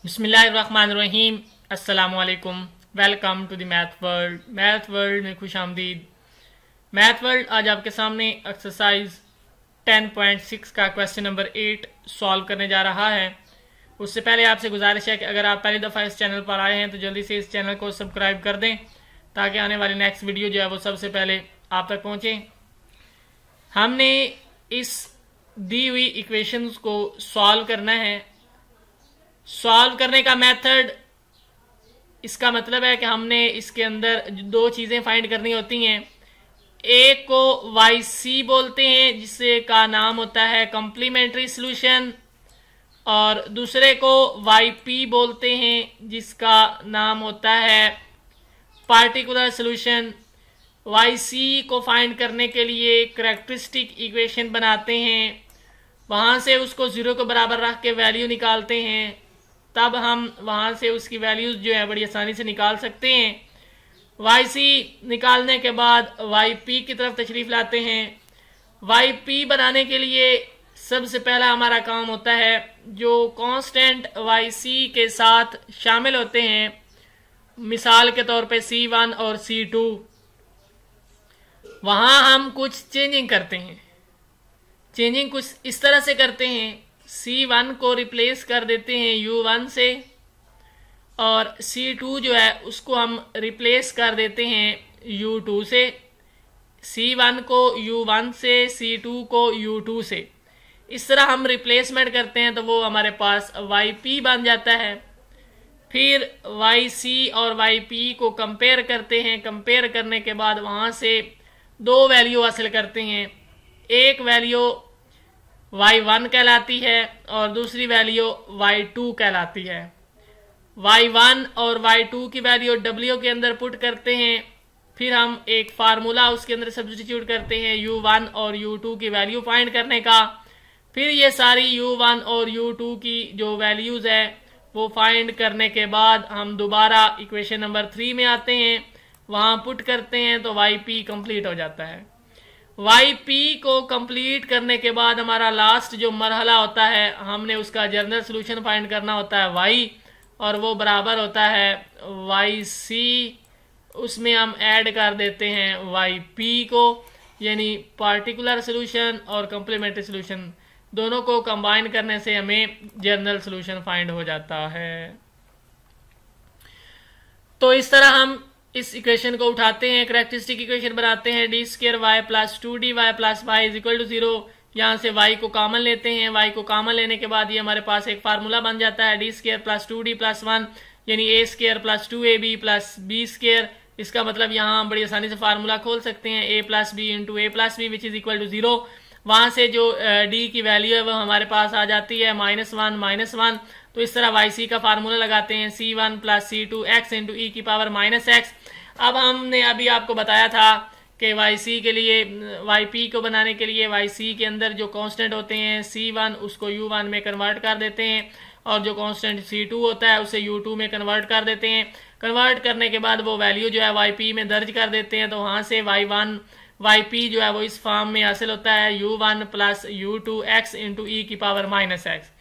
बिस्मिल्लाहिर्रहमानिर्रहीम। अस्सलामुअलैकुम। Welcome to the math world. Math world में खुश आमदीद। मैथ वर्ल्ड आज आपके सामने एक्सरसाइज 10.6 का क्वेश्चन नंबर 8 सॉल्व करने जा रहा है। उससे पहले आपसे गुजारिश है कि अगर आप पहली दफ़ा इस चैनल पर आए हैं तो जल्दी से इस चैनल को सब्सक्राइब कर दें ताकि आने वाली नेक्स्ट वीडियो जो है वो सबसे पहले आप तक पहुँचे। हमने इस दी हुई इक्वेशंस को सॉल्व करना है। सॉल्व करने का मेथड, इसका मतलब है कि हमने इसके अंदर दो चीज़ें फाइंड करनी होती हैं। एक को वाई सी बोलते हैं जिससे का नाम होता है कॉम्प्लीमेंट्री सॉल्यूशन, और दूसरे को वाई पी बोलते हैं जिसका नाम होता है पार्टिकुलर सॉल्यूशन। वाई सी को फाइंड करने के लिए करैक्टरिस्टिक इक्वेशन बनाते हैं, वहाँ से उसको ज़ीरो के बराबर रख के वैल्यू निकालते हैं, तब हम वहाँ से उसकी वैल्यूज़ जो है बड़ी आसानी से निकाल सकते हैं। वाई सी निकालने के बाद वाई पी की तरफ तशरीफ़ लाते हैं। वाई पी बनाने के लिए सबसे पहला हमारा काम होता है जो कांस्टेंट वाई सी के साथ शामिल होते हैं, मिसाल के तौर पे C1 और C2, वहाँ हम कुछ चेंजिंग करते हैं। चेंजिंग कुछ इस तरह से करते हैं, C1 को रिप्लेस कर देते हैं U1 से, और C2 जो है उसको हम रिप्लेस कर देते हैं U2 से। C1 को U1 से, C2 को U2 से, इस तरह हम रिप्लेसमेंट करते हैं तो वो हमारे पास YP बन जाता है। फिर YC और YP को कंपेयर करते हैं। कंपेयर करने के बाद वहाँ से दो वैल्यू हासिल करते हैं। एक वैल्यू y1 कहलाती है और दूसरी वैल्यू y2 कहलाती है। y1 और y2 की वैल्यू w के अंदर पुट करते हैं। फिर हम एक फार्मूला उसके अंदर सब्स्टिट्यूट करते हैं u1 और u2 की वैल्यू फाइंड करने का। फिर ये सारी u1 और u2 की जो वैल्यूज़ है वो फाइंड करने के बाद हम दोबारा इक्वेशन नंबर 3 में आते हैं, वहाँ पुट करते हैं तो yp कंप्लीट हो जाता है। YP को कंप्लीट करने के बाद हमारा लास्ट जो मरहला होता है, हमने उसका जनरल सॉल्यूशन फाइंड करना होता है Y, और वो बराबर होता है YC। उसमें हम ऐड कर देते हैं YP को, यानी पार्टिकुलर सॉल्यूशन और कॉम्प्लीमेंट्री सॉल्यूशन दोनों को कंबाइन करने से हमें जनरल सॉल्यूशन फाइंड हो जाता है। तो इस तरह हम इस इक्वेशन को उठाते हैं, करैक्टरिस्टिक इक्वेशन बनाते हैं D square Y plus 2dy plus Y is equal to 0। यहाँ से y को कॉमन लेते हैं। y को कॉमन लेने के बाद ये हमारे पास एक फार्मूला बन जाता है D square plus 2d plus 1, यानी a square plus 2ab plus b square. इसका मतलब यहाँ हम बड़ी आसानी से फार्मूला खोल सकते हैं a plus B into A plus B which is equal to 0। वहाँ से जो d की वैल्यू है वो हमारे पास आ जाती है -1। तो इस तरह YC का फार्मूला लगाते हैं C1 plus C2 x into E की पावर -x। अब हमने अभी आपको बताया था कि YC के लिए, YP को बनाने के लिए YC के अंदर जो कांस्टेंट होते हैं C1 उसको U1 में कन्वर्ट कर देते हैं, और जो कांस्टेंट C2 होता है उसे U2 में कन्वर्ट कर देते हैं। कन्वर्ट करने के बाद वो वैल्यू जो है YP में दर्ज कर देते हैं, तो वहाँ से YP जो है वो इस फॉर्म में हासिल होता है U1 plus U2 x into E की पावर -x।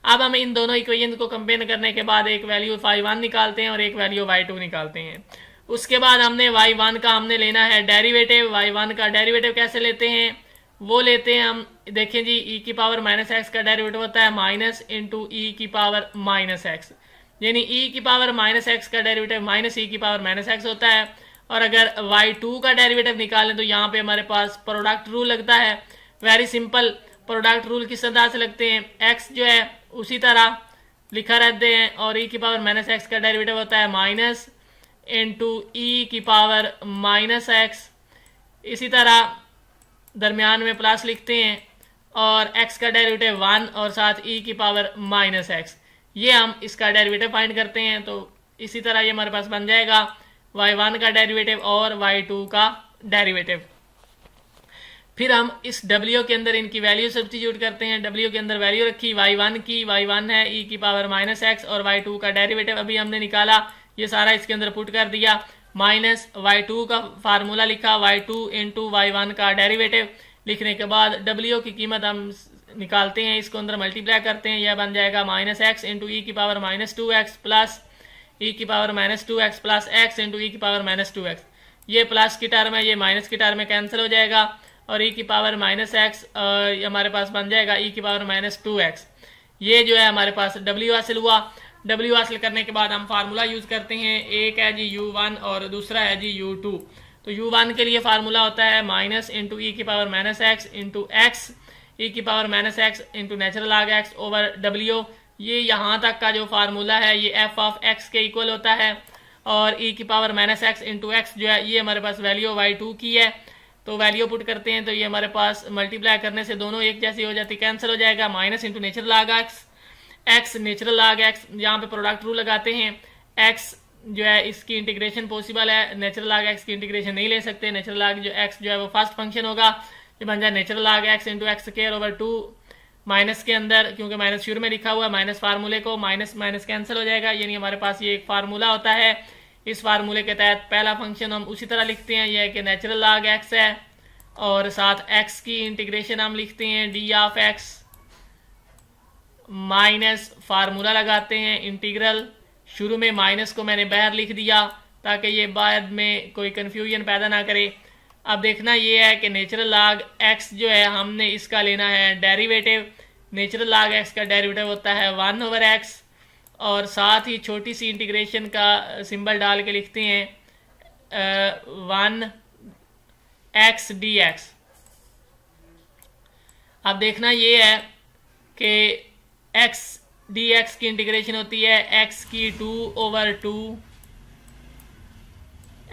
अब हम इन दोनों इक्वेशन को कंपेयर करने के बाद एक वैल्यू y1 निकालते हैं और एक वैल्यू y2 निकालते हैं। उसके बाद हमने y1 का हमने लेना है डेरिवेटिव। y1 का डेरिवेटिव कैसे लेते हैं, वो लेते हैं हम, देखें जी, e की पावर -x का डेरिवेटिव होता है माइनस इंटू ई की पावर -x, यानी e की पावर -x का डेरिवेटिव माइनस ई की पावर -x होता है। और अगर y2 का डेरिवेटिव निकालें तो यहाँ पे हमारे पास प्रोडक्ट रूल लगता है। वेरी सिंपल, प्रोडक्ट रूल किस अंदाज से लगते हैं, x जो है उसी तरह लिखा रहते हैं, और e की पावर -x का डेरिवेटिव होता है माइनस इंटू ई की पावर -x। इसी तरह दरमियान में प्लस लिखते हैं, और x का डेरिवेटिव 1 और साथ e की पावर -x। ये हम इसका डेरिवेटिव फाइंड करते हैं। तो इसी तरह ये हमारे पास बन जाएगा y1 का डेरिवेटिव और y2 का डेरिवेटिव। फिर हम इस w के अंदर इनकी वैल्यू सब्स्टिट्यूट करते हैं। w के अंदर वैल्यू रखी y1 की, y1 है e की पावर -x, और y2 का डेरिवेटिव अभी हमने निकाला, ये सारा इसके अंदर पुट कर दिया। माइनस y2 का फार्मूला लिखा, y2 इंटू y1 का डेरिवेटिव लिखने के बाद w की कीमत हम निकालते हैं, इसको अंदर मल्टीप्लाई करते हैं, यह बन जाएगा माइनस एक्स इंटू ई की power minus 2x plus E की power minus 2x plus X into E की पावर माइनस 2x। ये प्लस की टर्म है, ये माइनस की टर्म में कैंसिल हो जाएगा और ई की पावर माइनस एक्स हमारे पास बन जाएगा ई की पावर माइनस 2x। ये जो है हमारे पास W हासिल हुआ। W हासिल करने के बाद हम फार्मूला यूज करते हैं, एक है जी U1 और दूसरा है जी U2। तो U1 के लिए फार्मूला होता है माइनस इंटू ई की power minus X into X E की power minus X into natural log X over W। ये यहाँ तक का जो फार्मूला है ये f ऑफ x के इक्वल होता है और ई की power minus X into x जो है ये हमारे पास वैल्यू y2 की है। तो वैल्यू पुट करते हैं तो ये हमारे पास मल्टीप्लाई करने से दोनों एक जैसी हो जाती, कैंसिल हो जाएगा। Minus into natural log x natural log x, यहाँ पे प्रोडक्ट रूल लगाते हैं। एक्स जो है इसकी इंटीग्रेशन पॉसिबल है, नेचुरल लॉग एक्स की इंटीग्रेशन नहीं ले सकते। नेचुरल लॉग जो एक्स जो है वो फर्स्ट फंक्शन होगा, ये बन जाए natural log x into x square over 2 minus के अंदर, क्योंकि माइनस शुरू में लिखा हुआ है माइनस फार्मूले को, माइनस माइनस कैंसिल हो जाएगा। यानी हमारे पास ये एक फार्मूला होता है। इस फार्मूले के तहत पहला फंक्शन हम उसी तरह लिखते हैं, यह है कि नेचुरल लॉग एक्स है और साथ एक्स की इंटीग्रेशन हम लिखते हैं D of x minus formula लगाते हैं इंटीग्रल। शुरू में माइनस को मैंने बाहर लिख दिया ताकि ये बाद में कोई कंफ्यूजन पैदा ना करे। अब देखना ये है कि नेचुरल लॉग एक्स जो है हमने इसका लेना है डेरिवेटिव। नेचुरल लॉग एक्स का डेरिवेटिव होता है 1 ओवर एक्स और साथ ही छोटी सी इंटीग्रेशन का सिंबल डाल के लिखते हैं 1 एक्स डी एक्स। अब देखना ये है कि एक्स डी एक्स की इंटीग्रेशन होती है एक्स की 2 ओवर 2,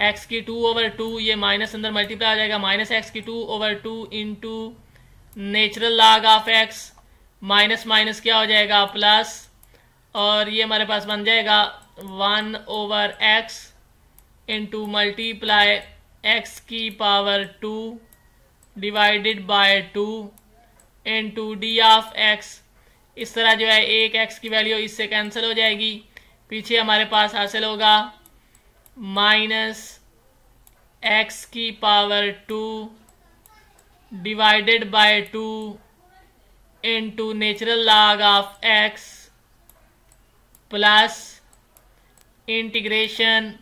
एक्स की 2 ओवर 2, ये माइनस अंदर मल्टीप्लाई आ जाएगा, माइनस एक्स की 2 over 2 into natural log of x, minus minus क्या हो जाएगा प्लस, और ये हमारे पास बन जाएगा 1 over X into multiply X की power 2 divided by 2 into D of X. इस तरह जो है एक एक्स की वैल्यू इससे कैंसिल हो जाएगी। पीछे हमारे पास हासिल होगा माइनस एक्स की power 2 divided by 2 into natural log of X plus integration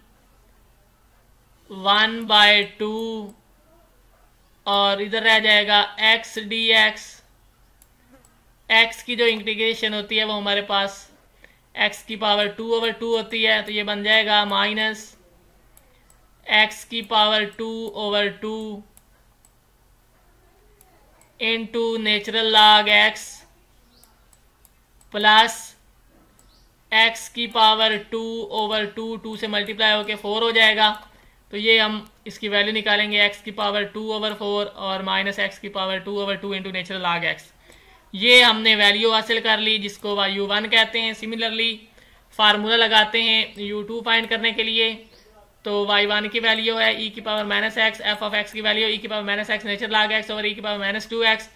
1 by 2 और इधर रह जाएगा एक्स डी एक्स। एक्स की जो इंटीग्रेशन होती है वो हमारे पास एक्स की पावर 2 ओवर 2 होती है, तो ये बन जाएगा माइनस एक्स की power 2 over 2 into natural log x plus x की पावर 2 ओवर 2, 2 से मल्टीप्लाई होके 4 हो जाएगा। तो ये हम इसकी वैल्यू निकालेंगे एक्स की पावर 2 ओवर 4 और माइनस एक्स की power 2 over 2 into natural log x. ये हमने वैल्यू हासिल कर ली जिसको U1 कहते हैं। सिमिलरली फार्मूला लगाते हैं U2 फाइंड करने के लिए, तो y1 की वैल्यू है e की power minus x, F of x की वैल्यू e की power minus x natural log x और e की पावर माइनस 2x।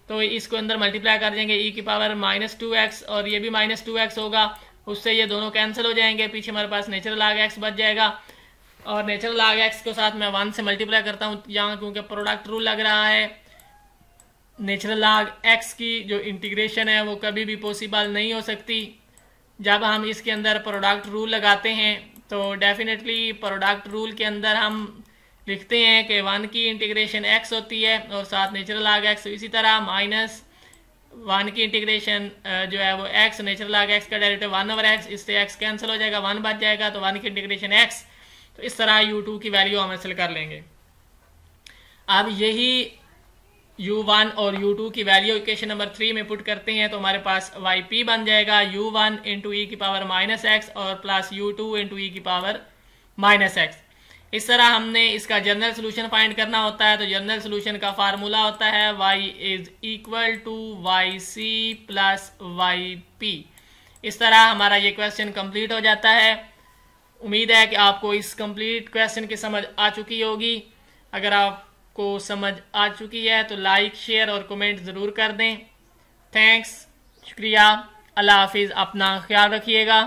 तो इसको अंदर मल्टीप्लाई कर देंगे e की पावर माइनस 2x और ये भी माइनस 2x होगा, उससे ये दोनों कैंसिल हो जाएंगे। पीछे हमारे पास नेचुरल लॉग एक्स बच जाएगा और नेचुरल लॉग एक्स के साथ मैं 1 से मल्टीप्लाई करता हूँ यहाँ, क्योंकि प्रोडक्ट रूल लग रहा है। नेचुरल लॉग एक्स की जो इंटीग्रेशन है वो कभी भी पॉसिबल नहीं हो सकती। जब हम इसके अंदर प्रोडक्ट रूल लगाते हैं तो डेफिनेटली प्रोडक्ट रूल के अंदर हम लिखते हैं कि 1 की इंटीग्रेशन x होती है और साथ नेचुरल लॉग एक्स। इसी तरह माइनस 1 की इंटीग्रेशन जो है वो x, नेचुरल लॉग एक्स का डेरिवेटिव 1 ओवर x, इससे x कैंसिल हो जाएगा, 1 बच जाएगा, तो 1 की इंटीग्रेशन x। तो इस तरह U2 की वैल्यू हम हासिल कर लेंगे। अब यही U1 और U2 की वैल्यू इक्वेशन नंबर 3 में पुट करते हैं तो हमारे पास YP बन जाएगा U1 इंटू ई की पावर माइनस एक्स और प्लस U2 इंटू ई की पावर माइनस एक्स। इस तरह हमने इसका जनरल सोल्यूशन फाइंड करना होता है। तो जनरल सोल्यूशन का फार्मूला होता है y is equal to YC plus YP। इस तरह हमारा ये क्वेश्चन कंप्लीट हो जाता है। उम्मीद है कि आपको इस कंप्लीट क्वेश्चन की समझ आ चुकी होगी। अगर आपको समझ आ चुकी है तो लाइक, शेयर और कमेंट ज़रूर कर दें। थैंक्स, शुक्रिया, अल्लाह हाफिज़, अपना ख्याल रखिएगा।